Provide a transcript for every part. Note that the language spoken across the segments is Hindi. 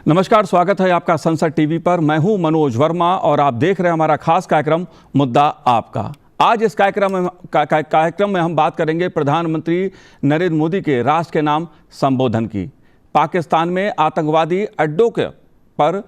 नमस्कार, स्वागत है आपका संसद टीवी पर। मैं हूं मनोज वर्मा और आप देख रहे हैं हमारा खास कार्यक्रम मुद्दा आपका। आज इस कार्यक्रम में हम बात करेंगे प्रधानमंत्री नरेंद्र मोदी के राष्ट्र के नाम संबोधन की। पाकिस्तान में आतंकवादी अड्डों के पर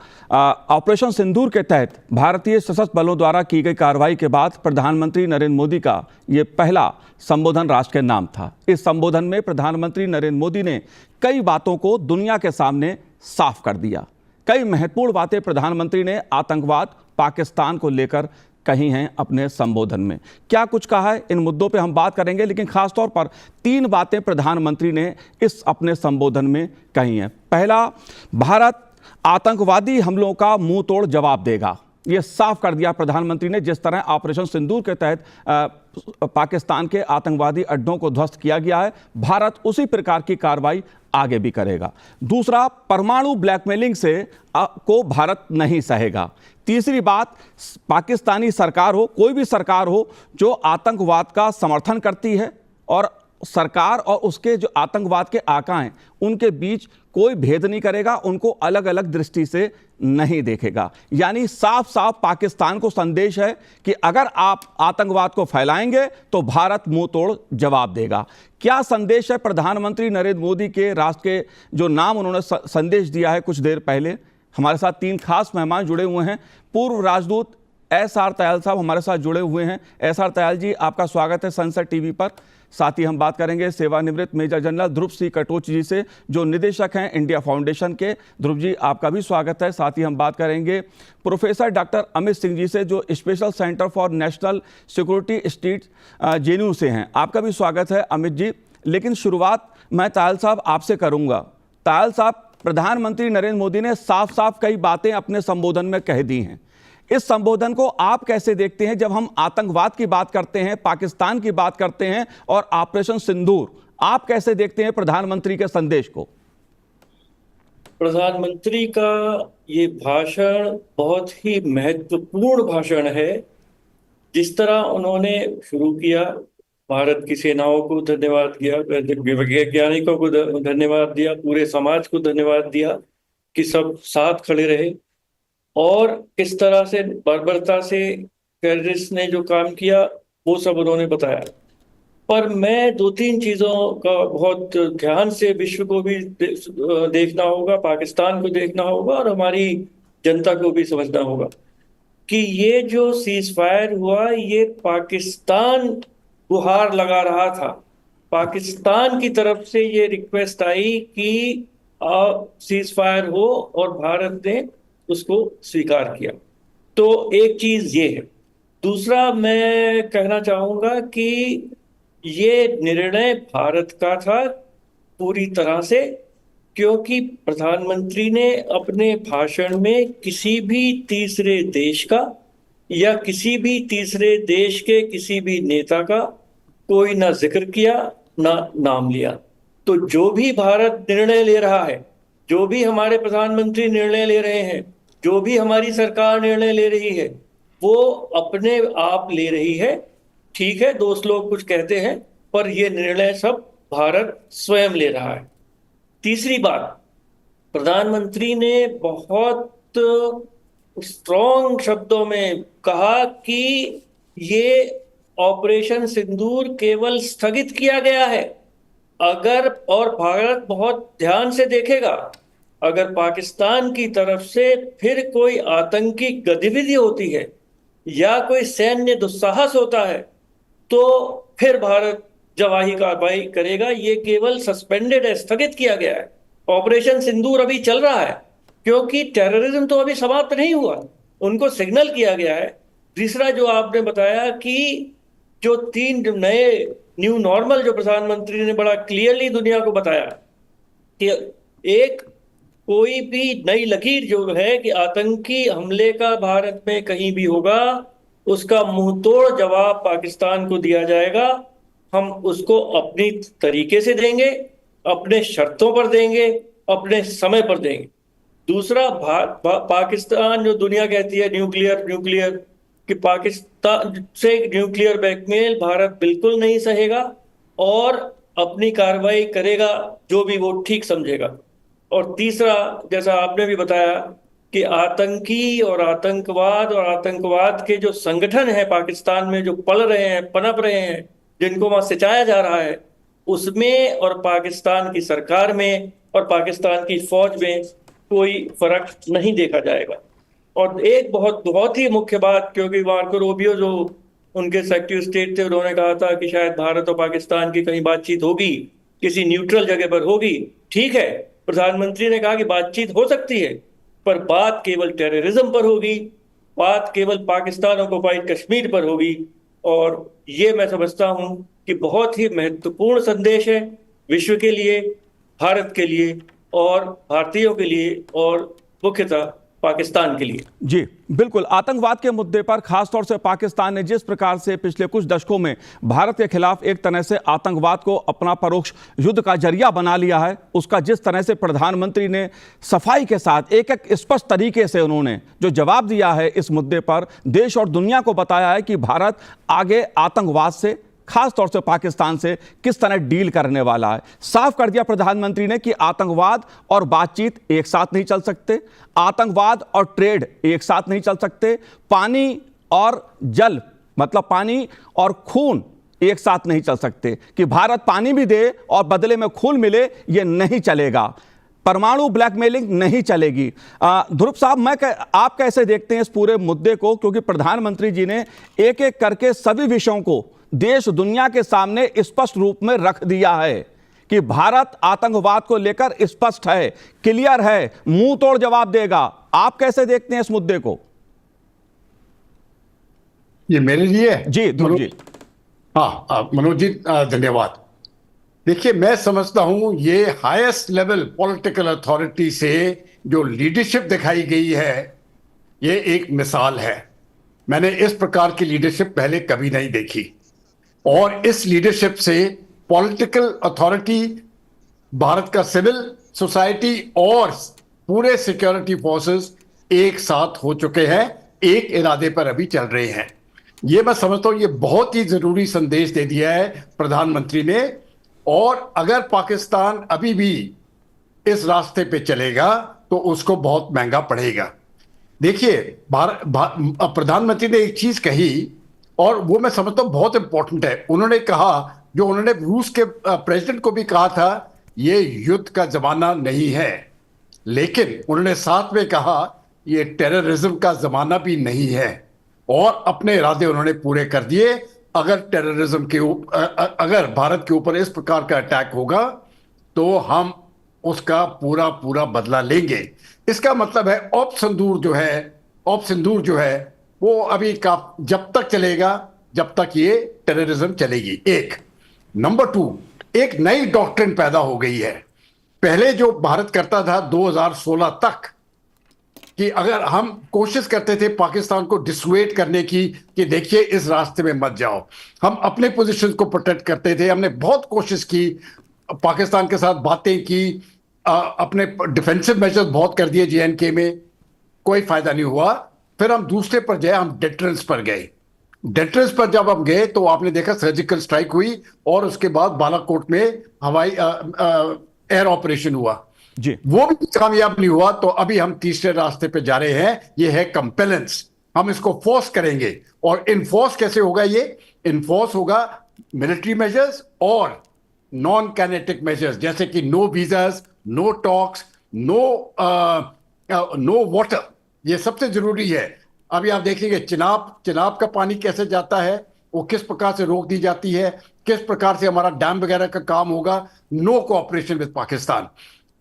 ऑपरेशन सिंदूर के तहत भारतीय सशस्त्र बलों द्वारा की गई कार्रवाई के बाद प्रधानमंत्री नरेंद्र मोदी का ये पहला संबोधन राष्ट्र के नाम था। इस संबोधन में प्रधानमंत्री नरेंद्र मोदी ने कई बातों को दुनिया के सामने साफ कर दिया। कई महत्वपूर्ण बातें प्रधानमंत्री ने आतंकवाद, पाकिस्तान को लेकर कही हैं अपने संबोधन में। क्या कुछ कहा है, इन मुद्दों पे हम बात करेंगे, लेकिन खासतौर पर 3 बातें प्रधानमंत्री ने इस अपने संबोधन में कही हैं। पहला, भारत आतंकवादी हमलों का मुंह तोड़ जवाब देगा। ये साफ कर दिया प्रधानमंत्री ने। जिस तरह ऑपरेशन सिंदूर के तहत पाकिस्तान के आतंकवादी अड्डों को ध्वस्त किया गया है, भारत उसी प्रकार की कार्रवाई आगे भी करेगा। दूसरा, परमाणु ब्लैकमेलिंग को भारत नहीं सहेगा। तीसरी बात, पाकिस्तानी सरकार हो, कोई भी सरकार हो जो आतंकवाद का समर्थन करती है, और सरकार और उसके जो आतंकवाद के आका हैं उनके बीच कोई भेद नहीं करेगा, उनको अलग अलग दृष्टि से नहीं देखेगा। यानी साफ साफ पाकिस्तान को संदेश है कि अगर आप आतंकवाद को फैलाएंगे तो भारत मुंह तोड़ जवाब देगा। क्या संदेश है प्रधानमंत्री नरेंद्र मोदी के राष्ट्र के जो नाम उन्होंने संदेश दिया है कुछ देर पहले? हमारे साथ 3 खास मेहमान जुड़े हुए हैं। पूर्व राजदूत एस.आर. तयाल साहब हमारे साथ जुड़े हुए हैं। एस.आर. तयाल जी, आपका स्वागत है संसद टीवी पर। साथ ही हम बात करेंगे सेवानिवृत्त मेजर जनरल ध्रुव सी कटोच जी से, जो निदेशक हैं इंडिया फाउंडेशन के। ध्रुव जी, आपका भी स्वागत है। साथ ही हम बात करेंगे प्रोफेसर डॉक्टर अमित सिंह जी से, जो special centre for national security state JNU से हैं। आपका भी स्वागत है अमित जी। लेकिन शुरुआत मैं तयाल साहब आपसे करूंगा। तयाल साहब, प्रधानमंत्री नरेंद्र मोदी ने साफ साफ कई बातें अपने संबोधन में कह दी हैं। इस संबोधन को आप कैसे देखते हैं? जब हम आतंकवाद की बात करते हैं, पाकिस्तान की बात करते हैं और ऑपरेशन सिंदूर, आप कैसे देखते हैं प्रधानमंत्री के संदेश को? प्रधानमंत्री का ये भाषण बहुत ही महत्वपूर्ण भाषण है। जिस तरह उन्होंने शुरू किया, भारत की सेनाओं को धन्यवाद दिया, वैज्ञानिकों को धन्यवाद दिया, पूरे समाज को धन्यवाद दिया कि सब साथ खड़े रहे, और किस तरह से बर्बरता से टेररिस्ट ने जो काम किया वो सब उन्होंने बताया। पर मैं 2-3 चीज़ों का बहुत ध्यान से, विश्व को भी देखना होगा, पाकिस्तान को देखना होगा, और हमारी जनता को भी समझना होगा कि ये जो सीज फायर हुआ, ये पाकिस्तान गुहार लगा रहा था। पाकिस्तान की तरफ से ये रिक्वेस्ट आई कि सीज फायर हो, और भारत ने उसको स्वीकार किया। तो एक चीज ये है। दूसरा, मैं कहना चाहूंगा कि ये निर्णय भारत का था पूरी तरह से, क्योंकि प्रधानमंत्री ने अपने भाषण में किसी भी तीसरे देश का या किसी भी तीसरे देश के किसी भी नेता का कोई ना जिक्र किया, ना नाम लिया। तो जो भी भारत निर्णय ले रहा है, जो भी हमारे प्रधानमंत्री निर्णय ले रहे हैं, जो भी हमारी सरकार निर्णय ले रही है, वो अपने आप ले रही है। ठीक है, दोस्त लोग कुछ कहते हैं, पर ये निर्णय सब भारत स्वयं ले रहा है। तीसरी बात, प्रधानमंत्री ने बहुत स्ट्रॉन्ग शब्दों में कहा कि ये ऑपरेशन सिंदूर केवल स्थगित किया गया है। और भारत बहुत ध्यान से देखेगा, अगर पाकिस्तान की तरफ से फिर कोई आतंकी गतिविधि होती है या कोई सैन्य दुस्साहस होता है, तो फिर भारत जवाही कार्रवाई करेगा। ये केवल सस्पेंडेड है, स्थगित किया गया है। ऑपरेशन सिंदूर अभी चल रहा है, क्योंकि टेररिज्म तो अभी समाप्त नहीं हुआ, उनको सिग्नल किया गया है। तीसरा, जो आपने बताया कि जो 3 नए न्यू नॉर्मल जो प्रधानमंत्री ने बड़ा क्लियरली दुनिया को बताया कि एक कोई भी नई लकीर जो है कि आतंकी हमले का भारत में कहीं भी होगा, उसका मुंह तोड़ जवाब पाकिस्तान को दिया जाएगा। हम उसको अपनी तरीके से देंगे, अपने शर्तों पर देंगे, अपने समय पर देंगे। दूसरा, पाकिस्तान जो दुनिया कहती है न्यूक्लियर कि पाकिस्तान से न्यूक्लियर ब्लैकमेल भारत बिल्कुल नहीं सहेगा, और अपनी कार्रवाई करेगा जो भी वो ठीक समझेगा। और तीसरा, जैसा आपने भी बताया कि आतंकी और आतंकवाद के जो संगठन हैं पाकिस्तान में, जो पल रहे हैं, पनप रहे हैं, जिनको वहां सिंचाया जा रहा है, उसमें और पाकिस्तान की सरकार में और पाकिस्तान की फौज में कोई फर्क नहीं देखा जाएगा। और एक बहुत बहुत ही मुख्य बात, क्योंकि मार्को रूबियो जो उनके सेक्रेटरी ऑफ स्टेट थे, उन्होंने कहा था कि शायद भारत और पाकिस्तान की कहीं बातचीत होगी, किसी न्यूट्रल जगह पर होगी। ठीक है, प्रधानमंत्री ने कहा कि बातचीत हो सकती है, पर बात केवल टेररिज्म पर होगी, बात केवल पाकिस्तान ऑक्युपाइड कश्मीर पर होगी। और ये मैं समझता हूं कि बहुत ही महत्वपूर्ण संदेश है विश्व के लिए, भारत के लिए और भारतीयों के लिए और मुख्यतः पाकिस्तान के लिए। जी बिल्कुल, आतंकवाद के मुद्दे पर खासतौर से पाकिस्तान ने जिस प्रकार से पिछले कुछ दशकों में भारत के खिलाफ एक तरह से आतंकवाद को अपना परोक्ष युद्ध का जरिया बना लिया है, उसका जिस तरह से प्रधानमंत्री ने सफाई के साथ एक एक स्पष्ट तरीके से उन्होंने जो जवाब दिया है इस मुद्दे पर, देश और दुनिया को बताया है कि भारत आगे आतंकवाद से, खास तौर से पाकिस्तान से किस तरह डील करने वाला है। साफ कर दिया प्रधानमंत्री ने कि आतंकवाद और बातचीत एक साथ नहीं चल सकते, आतंकवाद और ट्रेड एक साथ नहीं चल सकते, पानी और जल मतलब पानी और खून एक साथ नहीं चल सकते, कि भारत पानी भी दे और बदले में खून मिले, यह नहीं चलेगा। परमाणु ब्लैकमेलिंग नहीं चलेगी। ध्रुव साहब, आप कैसे देखते हैं इस पूरे मुद्दे को, क्योंकि प्रधानमंत्री जी ने एक एक करके सभी विषयों को देश दुनिया के सामने स्पष्ट रूप में रख दिया है कि भारत आतंकवाद को लेकर स्पष्ट है, क्लियर है, मुंह तोड़ जवाब देगा। आप कैसे देखते हैं इस मुद्दे को? ये मेरे लिए जी ध्रुव जी। हाँ मनोज जी, धन्यवाद। देखिए, मैं समझता हूं ये हाईएस्ट लेवल पॉलिटिकल अथॉरिटी से जो लीडरशिप दिखाई गई है, ये एक मिसाल है। मैंने इस प्रकार की लीडरशिप पहले कभी नहीं देखी, और इस लीडरशिप से पॉलिटिकल अथॉरिटी, भारत का सिविल सोसाइटी और पूरे सिक्योरिटी फोर्सेस एक साथ हो चुके हैं, एक इरादे पर अभी चल रहे हैं। ये मैं समझता हूं ये बहुत ही जरूरी संदेश दे दिया है प्रधानमंत्री ने। और अगर पाकिस्तान अभी भी इस रास्ते पे चलेगा तो उसको बहुत महंगा पड़ेगा। देखिए, प्रधानमंत्री ने एक चीज कही और वो मैं समझता हूं बहुत इंपॉर्टेंट है। उन्होंने कहा, जो उन्होंने रूस के प्रेसिडेंट को भी कहा था, ये युद्ध का जमाना नहीं है, लेकिन उन्होंने साथ में कहा ये टेररिज्म का जमाना भी नहीं है। और अपने इरादे उन्होंने पूरे कर दिए। अगर टेररिज्म के अगर भारत के ऊपर इस प्रकार का अटैक होगा तो हम उसका पूरा पूरा बदला लेंगे। इसका मतलब है ऑप सिंदूर जो है वो अभी का जब तक चलेगा जब तक ये टेररिज्म चलेगी। एक नंबर 2, एक नई डॉक्ट्रिन पैदा हो गई है। पहले जो भारत करता था 2016 तक, कि अगर हम कोशिश करते थे पाकिस्तान को डिसुएड करने की कि देखिए इस रास्ते में मत जाओ, हम अपने पोजीशन को प्रोटेक्ट करते थे। हमने बहुत कोशिश की, पाकिस्तान के साथ बातें की, अपने डिफेंसिव मेजर्स बहुत कर दिए JNK में, कोई फायदा नहीं हुआ। फिर हम दूसरे पर गए, हम डेटरेंस पर गए। डेटरेंस पर जब हम गए तो आपने देखा सर्जिकल स्ट्राइक हुई और उसके बाद बालाकोट में हवाई एयर ऑपरेशन हुआ जी। वो भी कामयाब नहीं हुआ। तो अभी हम तीसरे रास्ते पे जा रहे हैं, ये है कंपेलेंस। हम इसको फोर्स करेंगे। और इनफोर्स कैसे होगा? ये इनफोर्स होगा मिलिट्री मेजर्स और नॉन काइनेटिक मेजर्स, जैसे कि no visas, no talks, no water. ये सबसे जरूरी है। अभी आप देखेंगे चिनाब का पानी कैसे जाता है, वो किस प्रकार से रोक दी जाती है, किस प्रकार से हमारा डैम वगैरह का काम होगा। No cooperation with Pakistan.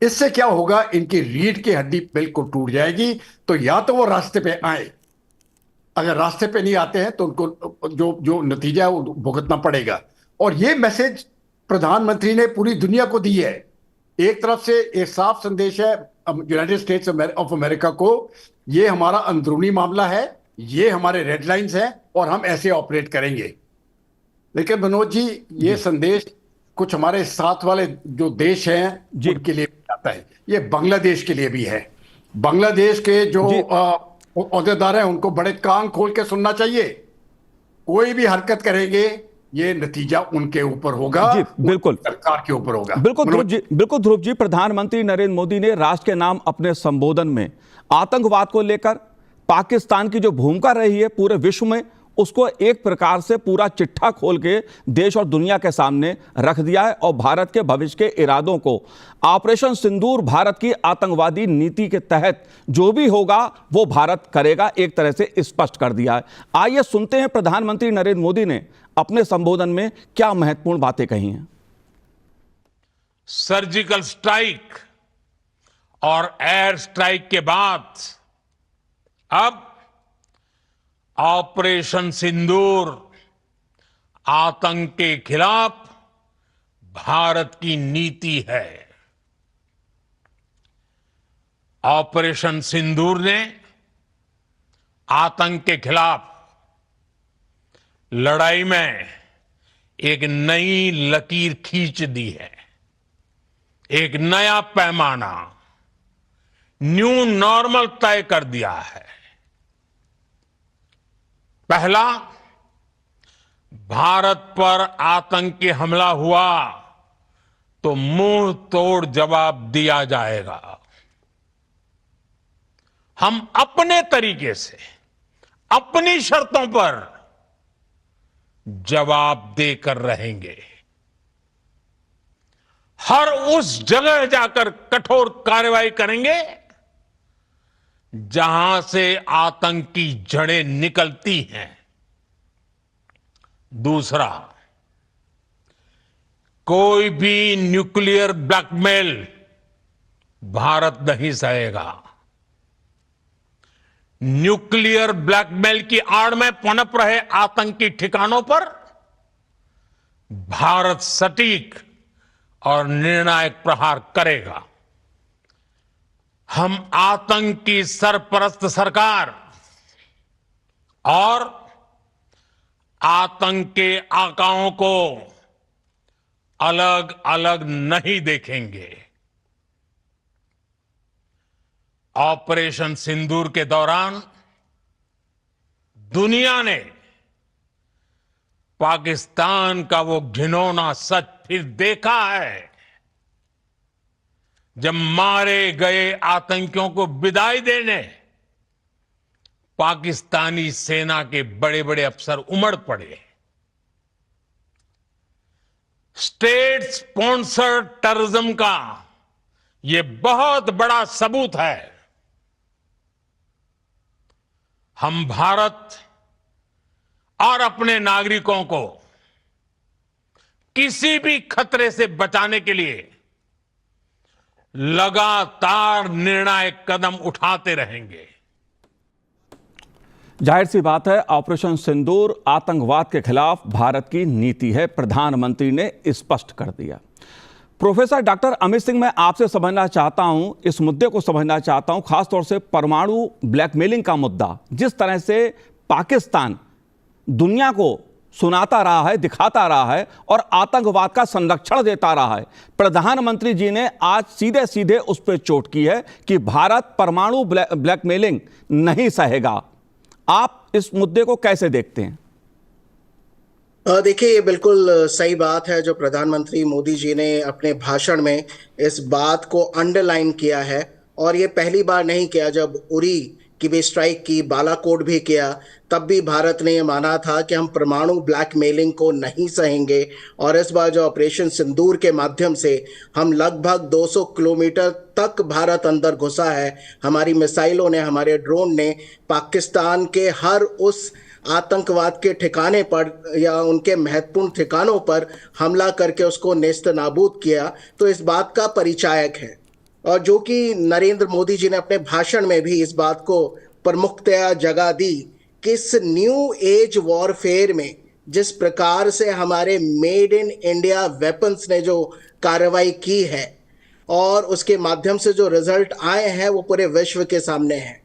इससे क्या होगा? इनकी रीढ़ की हड्डी बिल्कुल टूट जाएगी। तो या तो वो रास्ते पे आए, अगर रास्ते पे नहीं आते हैं तो उनको जो नतीजा है वो भुगतना पड़ेगा। और ये मैसेज प्रधानमंत्री ने पूरी दुनिया को दी है। एक तरफ से एक साफ संदेश है यूनाइटेड स्टेट्स ऑफ अमेरिका को, ये हमारा अंदरूनी मामला है, ये हमारे रेड लाइंस हैं और हम ऐसे ऑपरेट करेंगे। लेकिन मनोज जी, ये संदेश कुछ हमारे साथ वाले जो देश हैं उनके लिए भी आता है, ये बांग्लादेश के लिए भी है। बांग्लादेश के जो ओहदेदार हैं उनको बड़े कान खोल के सुनना चाहिए। कोई भी हरकत करेंगे ये नतीजा उनके ऊपर होगा, जी बिल्कुल, सरकार के ऊपर होगा। बिल्कुल ध्रुव जी, प्रधानमंत्री नरेंद्र मोदी ने राष्ट्र के नाम अपने संबोधन में आतंकवाद को लेकर पाकिस्तान की जो भूमिका रही है पूरे विश्व में, उसको एक प्रकार से पूरा चिट्ठा खोल के देश और दुनिया के सामने रख दिया है और भारत के भविष्य के इरादों को ऑपरेशन सिंदूर भारत की आतंकवादी नीति के तहत जो भी होगा वो भारत करेगा, एक तरह से स्पष्ट कर दिया है। आइए सुनते हैं प्रधानमंत्री नरेंद्र मोदी ने अपने संबोधन में क्या महत्वपूर्ण बातें कही हैं। सर्जिकल स्ट्राइक और एयर स्ट्राइक के बाद अब ऑपरेशन सिंदूर आतंक के खिलाफ भारत की नीति है। ऑपरेशन सिंदूर ने आतंक के खिलाफ लड़ाई में एक नई लकीर खींच दी है, एक नया पैमाना, न्यू नॉर्मल तय कर दिया है। पहला, भारत पर आतंकी हमला हुआ तो मुंह तोड़ जवाब दिया जाएगा। हम अपने तरीके से अपनी शर्तों पर जवाब देकर रहेंगे। हर उस जगह जाकर कठोर कार्रवाई करेंगे जहां से आतंक की जड़ें निकलती हैं। दूसरा, कोई भी न्यूक्लियर ब्लैकमेल भारत नहीं सहेगा। न्यूक्लियर ब्लैकमेल की आड़ में पनप रहे आतंकी ठिकानों पर भारत सटीक और निर्णायक प्रहार करेगा। हम आतंक की सरपरस्त सरकार और आतंक के आकाओं को अलग अलग नहीं देखेंगे। ऑपरेशन सिंदूर के दौरान दुनिया ने पाकिस्तान का वो घिनौना सच फिर देखा है, जब मारे गए आतंकियों को विदाई देने पाकिस्तानी सेना के बड़े बड़े अफसर उमड़ पड़े। स्टेट स्पॉन्सर्ड टेररिज्म का यह बहुत बड़ा सबूत है। हम भारत और अपने नागरिकों को किसी भी खतरे से बचाने के लिए लगातार निर्णायक कदम उठाते रहेंगे। जाहिर सी बात है, ऑपरेशन सिंदूर आतंकवाद के खिलाफ भारत की नीति है, प्रधानमंत्री ने स्पष्ट कर दिया। प्रोफेसर डॉक्टर अमित सिंह, मैं आपसे समझना चाहता हूं, इस मुद्दे को समझना चाहता हूं, खासतौर से परमाणु ब्लैकमेलिंग का मुद्दा, जिस तरह से पाकिस्तान दुनिया को सुनाता रहा है, दिखाता रहा है और आतंकवाद का संरक्षण देता रहा है। प्रधानमंत्री जी ने आज सीधे सीधे उस पर चोट की है कि भारत परमाणु ब्लैकमेलिंग नहीं सहेगा। आप इस मुद्दे को कैसे देखते हैं? देखिए, ये बिल्कुल सही बात है जो प्रधानमंत्री मोदी जी ने अपने भाषण में इस बात को अंडरलाइन किया है। और ये पहली बार नहीं किया, जब उरी की भी स्ट्राइक की, बालाकोट भी किया, तब भी भारत ने ये माना था कि हम परमाणु ब्लैकमेलिंग को नहीं सहेंगे। और इस बार जो ऑपरेशन सिंदूर के माध्यम से हम लगभग 200 किलोमीटर तक भारत अंदर घुसा है, हमारी मिसाइलों ने, हमारे ड्रोन ने पाकिस्तान के हर उस आतंकवाद के ठिकाने पर या उनके महत्वपूर्ण ठिकानों पर हमला करके उसको नेस्त नाबूद किया, तो इस बात का परिचायक है। और जो कि नरेंद्र मोदी जी ने अपने भाषण में भी इस बात को प्रमुखतया जगह दी कि इस न्यू एज वॉरफेयर में जिस प्रकार से हमारे मेड इन इंडिया वेपन्स ने जो कार्रवाई की है और उसके माध्यम से जो रिजल्ट आए हैं वो पूरे विश्व के सामने हैं।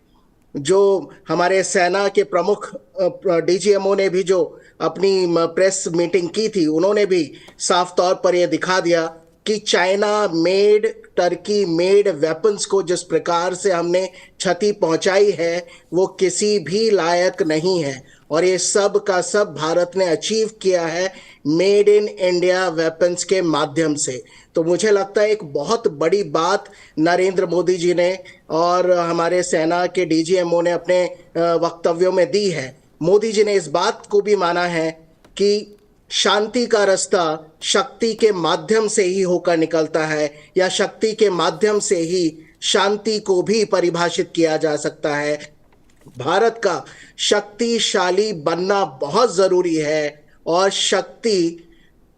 जो हमारे सेना के प्रमुख डीजीएमओ ने भी जो अपनी प्रेस मीटिंग की थी, उन्होंने भी साफ तौर पर यह दिखा दिया कि China made Turkey made weapons को जिस प्रकार से हमने क्षति पहुंचाई है वो किसी भी लायक नहीं है। और ये सब का सब भारत ने अचीव किया है मेड इन इंडिया वेपन्स के माध्यम से। तो मुझे लगता है एक बहुत बड़ी बात नरेंद्र मोदी जी ने और हमारे सेना के डीजीएमओ ने अपने वक्तव्यों में दी है। मोदी जी ने इस बात को भी माना है कि शांति का रास्ता शक्ति के माध्यम से ही होकर निकलता है, या शक्ति के माध्यम से ही शांति को भी परिभाषित किया जा सकता है। भारत का शक्तिशाली बनना बहुत जरूरी है और शक्ति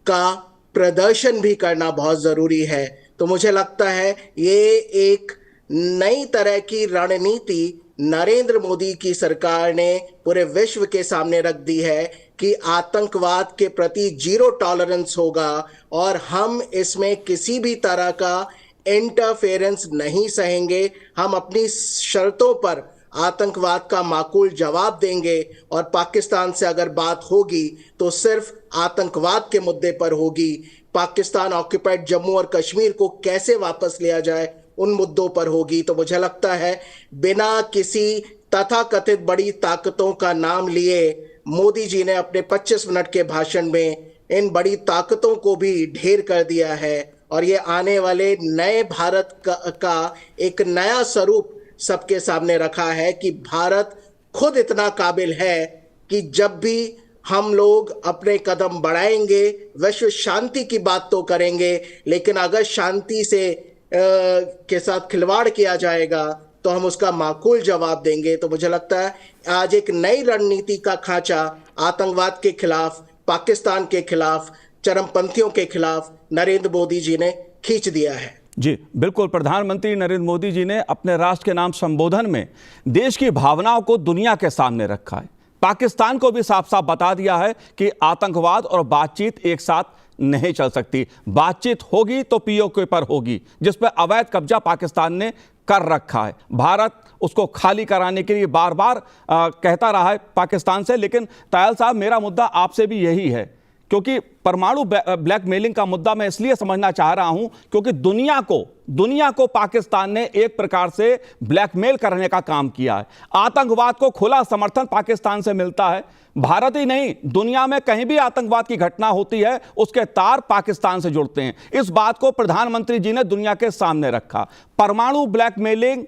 का प्रदर्शन भी करना बहुत जरूरी है। तो मुझे लगता है ये एक नई तरह की रणनीति नरेंद्र मोदी की सरकार ने पूरे विश्व के सामने रख दी है कि आतंकवाद के प्रति जीरो टॉलरेंस होगा और हम इसमें किसी भी तरह का इंटरफेरेंस नहीं सहेंगे। हम अपनी शर्तों पर आतंकवाद का माकूल जवाब देंगे और पाकिस्तान से अगर बात होगी तो सिर्फ आतंकवाद के मुद्दे पर होगी। पाकिस्तान ऑक्युपाइड जम्मू और कश्मीर को कैसे वापस लिया जाए उन मुद्दों पर होगी। तो मुझे लगता है बिना किसी तथाकथित बड़ी ताकतों का नाम लिए मोदी जी ने अपने 25 मिनट के भाषण में इन बड़ी ताकतों को भी ढेर कर दिया है और ये आने वाले नए भारत का एक नया स्वरूप सबके सामने रखा है कि भारत खुद इतना काबिल है कि जब भी हम लोग अपने कदम बढ़ाएंगे विश्व शांति की बात तो करेंगे, लेकिन अगर शांति से के साथ खिलवाड़ किया जाएगा तो हम उसका माकूल जवाब देंगे। तो मुझे लगता है आज एक नई रणनीति का खांचा आतंकवाद के खिलाफ, पाकिस्तान के खिलाफ, चरमपंथियों के खिलाफ नरेंद्र मोदी जी ने खींच दिया है। जी बिल्कुल, प्रधानमंत्री नरेंद्र मोदी जी ने अपने राष्ट्र के नाम संबोधन में देश की भावनाओं को दुनिया के सामने रखा है। पाकिस्तान को भी साफ साफ बता दिया है कि आतंकवाद और बातचीत एक साथ नहीं चल सकती। बातचीत होगी तो पीओके पर होगी, जिस पर अवैध कब्जा पाकिस्तान ने कर रखा है। भारत उसको खाली कराने के लिए बार बार कहता रहा है पाकिस्तान से। लेकिन तायल साहब, मेरा मुद्दा आपसे भी यही है, क्योंकि परमाणु ब्लैकमेलिंग का मुद्दा मैं इसलिए समझना चाह रहा हूं क्योंकि दुनिया को पाकिस्तान ने एक प्रकार से ब्लैकमेल करने का काम किया है। आतंकवाद को खुला समर्थन पाकिस्तान से मिलता है। भारत ही नहीं, दुनिया में कहीं भी आतंकवाद की घटना होती है उसके तार पाकिस्तान से जुड़ते हैं। इस बात को प्रधानमंत्री जी ने दुनिया के सामने रखा। परमाणु ब्लैकमेलिंग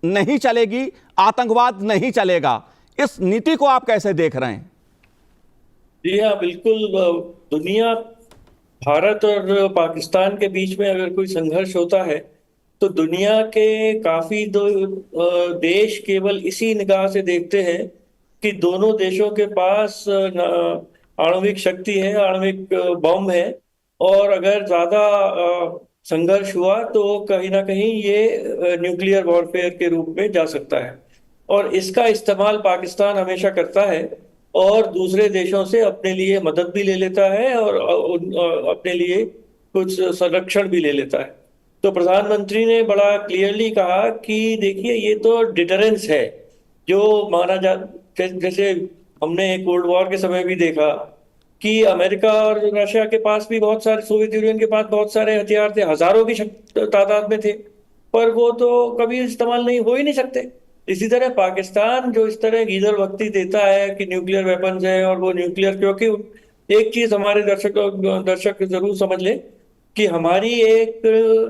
नहीं चलेगी, आतंकवाद नहीं चलेगा। इस नीति को आप कैसे देख रहे हैं? जी हाँ, बिल्कुल। दुनिया, भारत और पाकिस्तान के बीच में अगर कोई संघर्ष होता है तो दुनिया के काफी देश केवल इसी निगाह से देखते हैं कि दोनों देशों के पास आणविक शक्ति है, आणविक बम है, और अगर ज्यादा संघर्ष हुआ तो कहीं ना कहीं ये न्यूक्लियर वॉरफेयर के रूप में जा सकता है। और इसका इस्तेमाल पाकिस्तान हमेशा करता है और दूसरे देशों से अपने लिए मदद भी ले लेता है और अपने लिए कुछ संरक्षण भी ले लेता है। तो प्रधानमंत्री ने बड़ा क्लियरली कहा कि देखिए, ये तो डिटरेंस है जो माना जा, जैसे हमने कोल्ड वॉर के समय भी देखा कि अमेरिका और रशिया के पास भी बहुत सारे, सोवियत यूनियन के पास बहुत सारे हथियार थे, हजारों की तादाद में थे, पर वो तो कभी इस्तेमाल नहीं हो ही नहीं सकते। इसी तरह पाकिस्तान जो इस तरह गीदड़ वक्ती देता है कि न्यूक्लियर वेपन्स है और वो न्यूक्लियर, क्योंकि एक चीज हमारे दर्शक जरूर समझ ले कि हमारी एक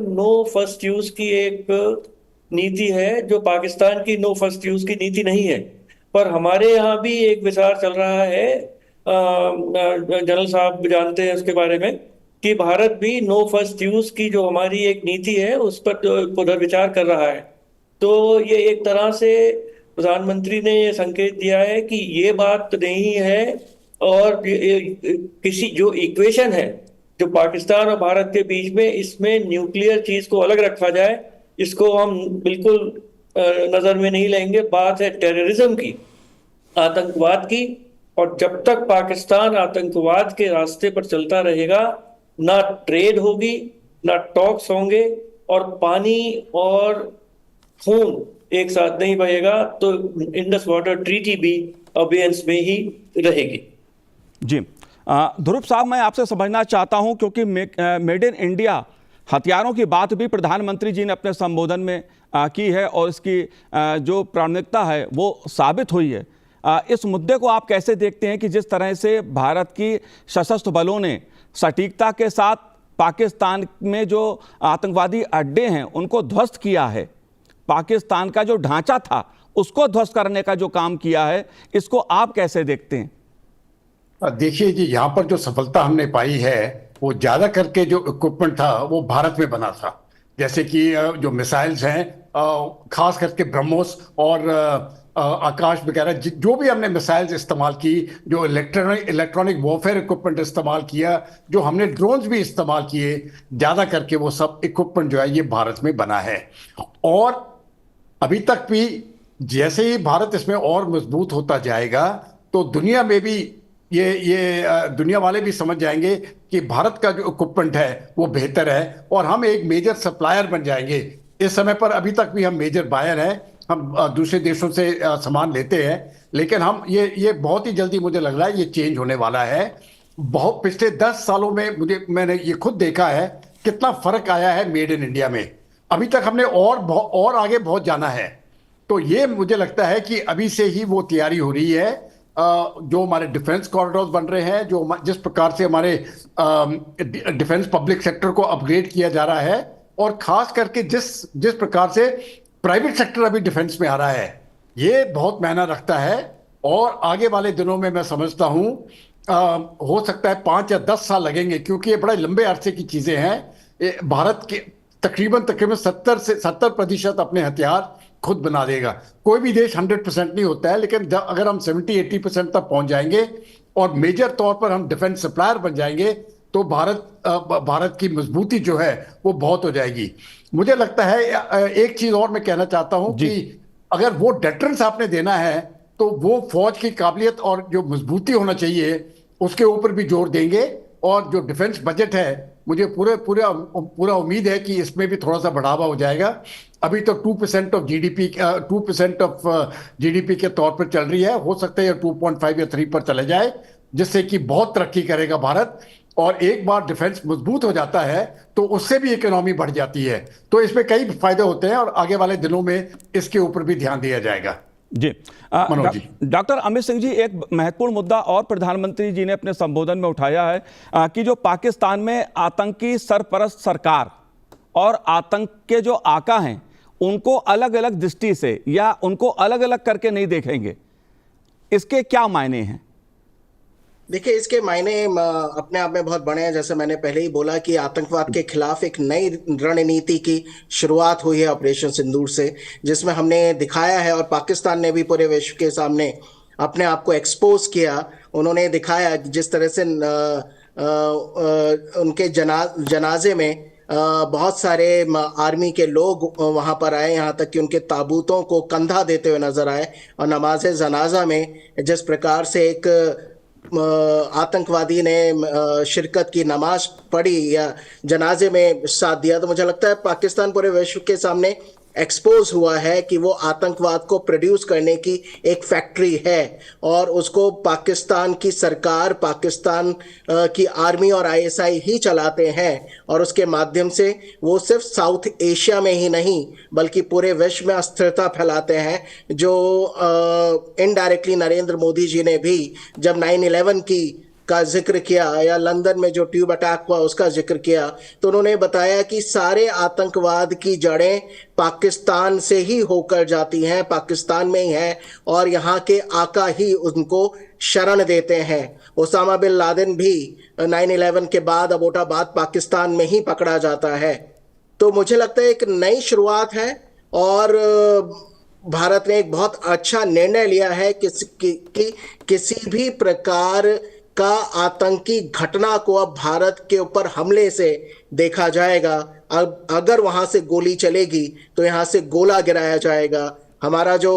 नो फर्स्ट यूज की एक नीति है जो पाकिस्तान की नो फर्स्ट यूज की नीति नहीं है। पर हमारे यहाँ भी एक विचार चल रहा है, जनरल साहब जानते हैं उसके बारे में, कि भारत भी नो फर्स्ट यूज की जो हमारी एक नीति है उस पर पुनर्विचार कर रहा है। तो ये एक तरह से प्रधानमंत्री ने ये संकेत दिया है कि ये बात नहीं है, और किसी जो इक्वेशन है जो पाकिस्तान और भारत के बीच में, इसमें न्यूक्लियर चीज को अलग रखा जाए, इसको हम बिल्कुल नजर में नहीं लेंगे। बात है टेररिज्म की, आतंकवाद की, और जब तक पाकिस्तान आतंकवाद के रास्ते पर चलता रहेगा, ना ट्रेड होगी, ना टॉक्स होंगे, और पानी और खून एक साथ नहीं बहेगा, तो इंडस वाटर ट्रीटी भी अबेयंस में ही रहेगी। जी ध्रुव साहब, मैं आपसे समझना चाहता हूं, क्योंकि मेड इन इंडिया हथियारों की बात भी प्रधानमंत्री जी ने अपने संबोधन में की है और इसकी जो प्रामाणिकता है वो साबित हुई है। इस मुद्दे को आप कैसे देखते हैं कि जिस तरह से भारत की सशस्त्र बलों ने सटीकता के साथ पाकिस्तान में जो आतंकवादी अड्डे हैं उनको ध्वस्त किया है, पाकिस्तान का जो ढांचा था उसको ध्वस्त करने का जो काम किया है, इसको आप कैसे देखते हैं? देखिए जी, यहाँ पर जो सफलता हमने पाई है वो ज्यादा करके जो इक्विपमेंट था वो भारत में बना था। जैसे कि जो मिसाइल्स हैं, खास करके ब्रह्मोस और आकाश वगैरह, जो भी हमने मिसाइल्स इस्तेमाल की, जो इलेक्ट्रॉनिक वॉरफेयर इक्विपमेंट इस्तेमाल किया, जो हमने ड्रोन्स भी इस्तेमाल किए, ज्यादा करके वो सब इक्विपमेंट जो है ये भारत में बना है। और अभी तक भी जैसे ही भारत इसमें और मजबूत होता जाएगा तो दुनिया में भी ये दुनिया वाले भी समझ जाएंगे कि भारत का जो इक्विपमेंट है वो बेहतर है और हम एक मेजर सप्लायर बन जाएंगे। इस समय पर अभी तक भी हम मेजर बायर हैं, हम दूसरे देशों से सामान लेते हैं, लेकिन हम ये बहुत ही जल्दी मुझे लग रहा है ये चेंज होने वाला है। बहुत पिछले 10 सालों में मैंने ये खुद देखा है कितना फर्क आया है मेड इन इंडिया में। अभी तक हमने और आगे बहुत जाना है। तो ये मुझे लगता है कि अभी से ही वो तैयारी हो रही है। जो हमारे डिफेंस कॉरिडोर्स बन रहे हैं, जो जिस प्रकार से हमारे डिफेंस पब्लिक सेक्टर को अपग्रेड किया जा रहा है, और खास करके जिस प्रकार से प्राइवेट सेक्टर अभी डिफेंस में आ रहा है, ये बहुत मायना रखता है। और आगे वाले दिनों में मैं समझता हूं हो सकता है 5 या 10 साल लगेंगे, क्योंकि ये बड़े लंबे अरसे की चीजें हैं। भारत के तकरीबन 70% अपने हथियार खुद बना देगा। कोई भी देश 100% नहीं होता है, लेकिन अगर हम 70-80% तक पहुंच जाएंगे और मेजर तौर पर हम डिफेंस सप्लायर बन जाएंगे तो भारत की मजबूती जो है वो बहुत हो जाएगी। मुझे लगता है एक चीज और मैं कहना चाहता हूं कि अगर वो डेटरेंस आपने देना है तो वो फौज की काबिलियत और जो मजबूती होना चाहिए उसके ऊपर भी जोर देंगे। और जो डिफेंस बजट है, मुझे पूरा उम्मीद है कि इसमें भी थोड़ा सा बढ़ावा हो जाएगा। अभी तो 2% ऑफ जीडीपी के तौर पर चल रही है, हो सकता है 2.5 या 3 पर चले जाए, जिससे कि बहुत तरक्की करेगा भारत। और एक बार डिफेंस मजबूत हो जाता है तो उससे भी इकोनॉमी बढ़ जाती है। तो इसमें कई फायदे होते हैं और आगे वाले दिनों में इसके ऊपर भी ध्यान दिया जाएगा। जी डॉक्टर अमित सिंह जी, एक महत्वपूर्ण मुद्दा और प्रधानमंत्री जी ने अपने संबोधन में उठाया है कि जो पाकिस्तान में आतंकी सरपरस्त सरकार और आतंक के जो आका हैं उनको अलग अलग दृष्टि से या उनको अलग अलग करके नहीं देखेंगे। इसके क्या मायने हैं? देखिए, इसके मायने अपने आप में बहुत बड़े हैं। जैसे मैंने पहले ही बोला कि आतंकवाद के खिलाफ एक नई रणनीति की शुरुआत हुई है ऑपरेशन सिंदूर से, जिसमें हमने दिखाया है और पाकिस्तान ने भी पूरे विश्व के सामने अपने आप को एक्सपोज किया। उन्होंने दिखाया जिस तरह से उनके जनाजे में बहुत सारे आर्मी के लोग वहां पर आए, यहाँ तक कि उनके ताबूतों को कंधा देते हुए नजर आए। और नमाज जनाजा में जिस प्रकार से एक आतंकवादी ने शिरकत की, नमाज पढ़ी या जनाजे में साथ दिया, तो मुझे लगता है पाकिस्तान पूरे विश्व के सामने एक्सपोज हुआ है कि वो आतंकवाद को प्रोड्यूस करने की एक फैक्ट्री है। और उसको पाकिस्तान की सरकार, पाकिस्तान की आर्मी और आईएसआई ही चलाते हैं। और उसके माध्यम से वो सिर्फ साउथ एशिया में ही नहीं बल्कि पूरे विश्व में अस्थिरता फैलाते हैं, जो इनडायरेक्टली नरेंद्र मोदी जी ने भी जब 9/11 का जिक्र किया या लंदन में जो ट्यूब अटैक हुआ उसका जिक्र किया, तो उन्होंने बताया कि सारे आतंकवाद की जड़ें पाकिस्तान से ही होकर जाती हैं, पाकिस्तान में ही हैं और यहाँ के आका ही उनको शरण देते हैं। ओसामा बिन लादेन भी 9/11 के बाद अबोटाबाद पाकिस्तान में ही पकड़ा जाता है। तो मुझे लगता है एक नई शुरुआत है और भारत ने एक बहुत अच्छा निर्णय लिया है कि किसी भी प्रकार का आतंकी घटना को अब भारत के ऊपर हमले से देखा जाएगा। अब अगर वहां से गोली चलेगी तो यहां से गोला गिराया जाएगा। हमारा जो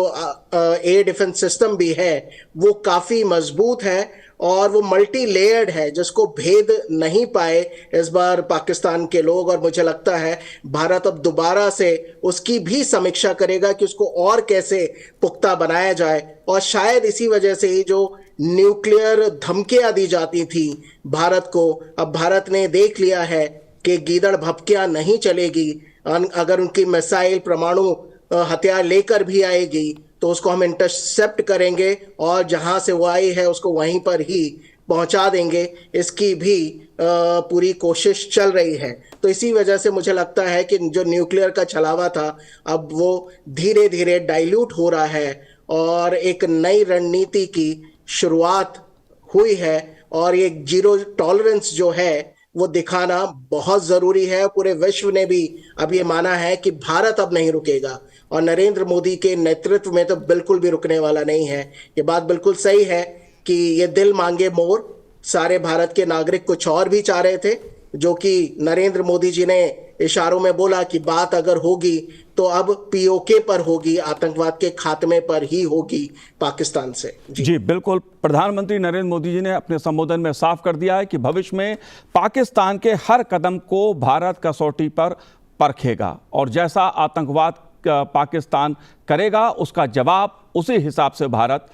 एयर डिफेंस सिस्टम भी है वो काफी मजबूत है और वो मल्टी लेयर्ड है, जिसको भेद नहीं पाए इस बार पाकिस्तान के लोग। और मुझे लगता है भारत अब दोबारा से उसकी भी समीक्षा करेगा कि उसको और कैसे पुख्ता बनाया जाए। और शायद इसी वजह से ही जो न्यूक्लियर धमकियां दी जाती थी भारत को, अब भारत ने देख लिया है कि गीदड़ भपकियां नहीं चलेगी, अगर उनकी मिसाइल परमाणु हथियार लेकर भी आएगी तो उसको हम इंटरसेप्ट करेंगे और जहां से वो आई है उसको वहीं पर ही पहुंचा देंगे, इसकी भी पूरी कोशिश चल रही है। तो इसी वजह से मुझे लगता है कि जो न्यूक्लियर का छलावा था अब वो धीरे धीरे डाइल्यूट हो रहा है और एक नई रणनीति की शुरुआत हुई है और ये जीरो टॉलरेंस जो है वो दिखाना बहुत जरूरी है। पूरे विश्व ने भी अब ये माना है कि भारत अब नहीं रुकेगा और नरेंद्र मोदी के नेतृत्व में तो बिल्कुल भी रुकने वाला नहीं है। ये बात बिल्कुल सही है कि ये दिल मांगे मोर, सारे भारत के नागरिक कुछ और भी चाह रहे थे, जो कि नरेंद्र मोदी जी ने इशारों में बोला कि बात अगर होगी तो अब पीओके पर होगी, आतंकवाद के खात्मे पर ही होगी पाकिस्तान से। जी बिल्कुल, प्रधानमंत्री नरेंद्र मोदी जी ने अपने संबोधन में साफ कर दिया है कि भविष्य में पाकिस्तान के हर कदम को भारत कसौटी पर परखेगा और जैसा आतंकवाद पाकिस्तान करेगा उसका जवाब उसी हिसाब से भारत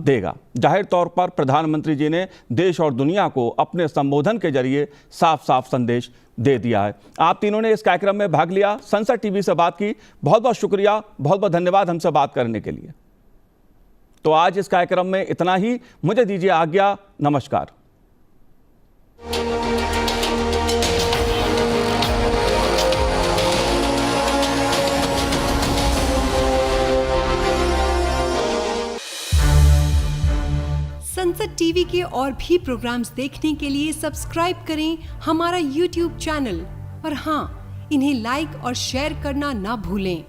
देगा। जाहिर तौर पर प्रधानमंत्री जी ने देश और दुनिया को अपने संबोधन के जरिए साफ साफ संदेश दे दिया है। आप तीनों ने इस कार्यक्रम में भाग लिया, संसद टीवी से बात की, बहुत बहुत शुक्रिया, बहुत बहुत धन्यवाद हमसे बात करने के लिए। तो आज इस कार्यक्रम में इतना ही, मुझे दीजिए आज्ञा, नमस्कार। संसद टीवी के और भी प्रोग्राम्स देखने के लिए सब्सक्राइब करें हमारा YouTube चैनल और हाँ, इन्हें लाइक और शेयर करना ना भूलें।